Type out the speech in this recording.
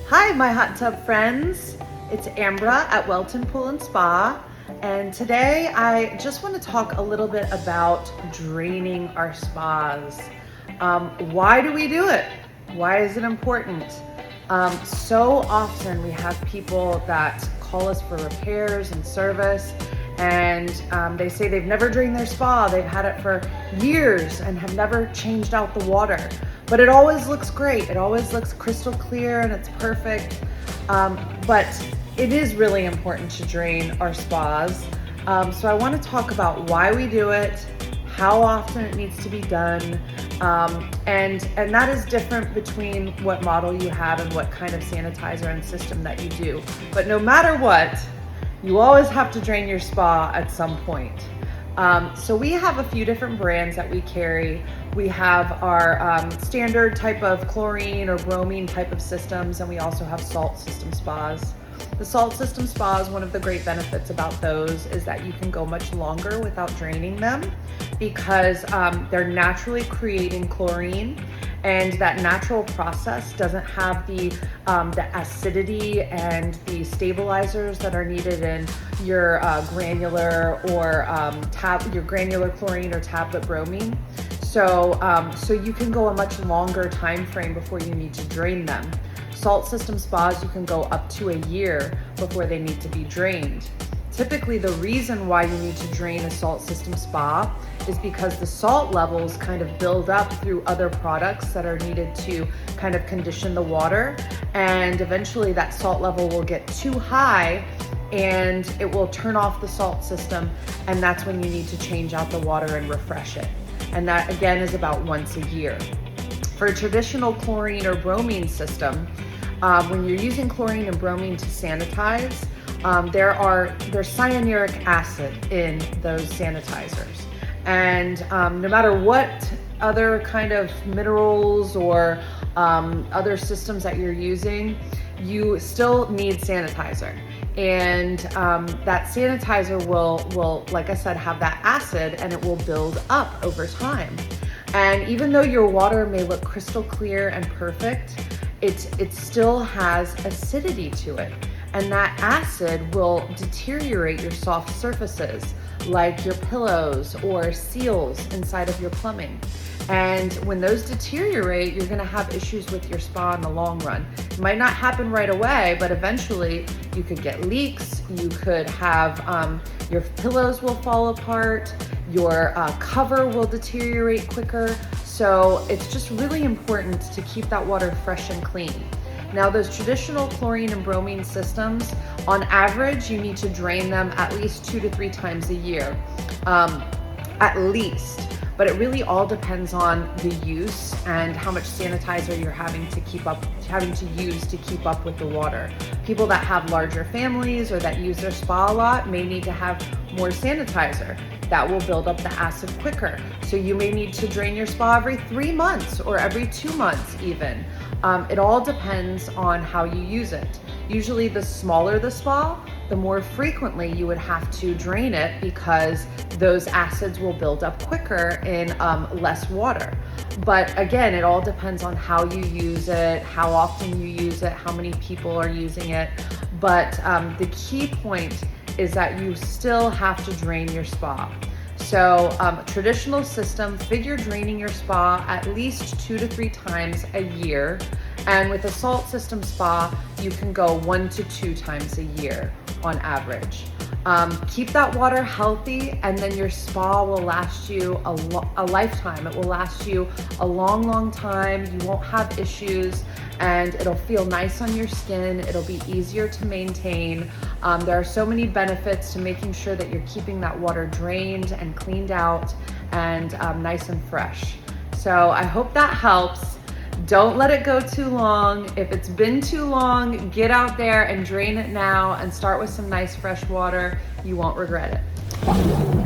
Hi, my hot tub friends. It's Ambra at Welton Pool and Spa, and today I just want to talk a little bit about draining our spas. Why do we do it? Why is it important? So often we have people that call us for repairs and service, and they say they've never drained their spa. They've had it for years and have never changed out the water. But it always looks great. It always looks crystal clear and it's perfect. But it is really important to drain our spas. So I want to talk about why we do it, how often it needs to be done, and that is different between what model you have and what kind of sanitizer and system that you do. But no matter what, you always have to drain your spa at some point. So we have a few different brands that we carry. We have our standard type of chlorine or bromine type of systems, and we also have salt system spas. The salt system spas, one of the great benefits about those is that you can go much longer without draining them because they're naturally creating chlorine, and that natural process doesn't have the acidity and the stabilizers that are needed in your granular or your granular chlorine or tablet bromine. So you can go a much longer time frame before you need to drain them. Salt system spas, you can go up to a year before they need to be drained. Typically, the reason why you need to drain a salt system spa is because the salt levels kind of build up through other products that are needed to kind of condition the water, and eventually that salt level will get too high and it will turn off the salt system, and that's when you need to change out the water and refresh it. And that again is about once a year. For a traditional chlorine or bromine system, when you're using chlorine and bromine to sanitize, there's cyanuric acid in those sanitizers. And no matter what other kind of minerals or other systems that you're using, you still need sanitizer. And that sanitizer will, like I said, have that acid, and it will build up over time. And even though your water may look crystal clear and perfect, it still has acidity to it. And that acid will deteriorate your soft surfaces, like your pillows or seals inside of your plumbing. And when those deteriorate, you're gonna have issues with your spa in the long run. It might not happen right away, but eventually you could get leaks, you could have, your pillows will fall apart, your cover will deteriorate quicker. So it's just really important to keep that water fresh and clean. Now, those traditional chlorine and bromine systems, on average, you need to drain them at least 2 to 3 times a year, at least. But it really all depends on the use and how much sanitizer you're having to use to keep up with the water. People that have larger families or that use their spa a lot may need to have more sanitizer. That will build up the acid quicker. So you may need to drain your spa every 3 months or every 2 months even. It all depends on how you use it. Usually the smaller the spa, the more frequently you would have to drain it because those acids will build up quicker in less water. But again, it all depends on how you use it, how often you use it, how many people are using it. But the key point is that you still have to drain your spa. So traditional system, figure draining your spa at least 2 to 3 times a year. And with a salt system spa, you can go 1 to 2 times a year on average. Keep that water healthy, and then your spa will last you a lifetime. It will last you a long, long time. You won't have issues, and it'll feel nice on your skin. It'll be easier to maintain. There are so many benefits to making sure that you're keeping that water drained and cleaned out and nice and fresh. So I hope that helps. Don't let it go too long. If it's been too long, get out there and drain it now and start with some nice fresh water. You won't regret it.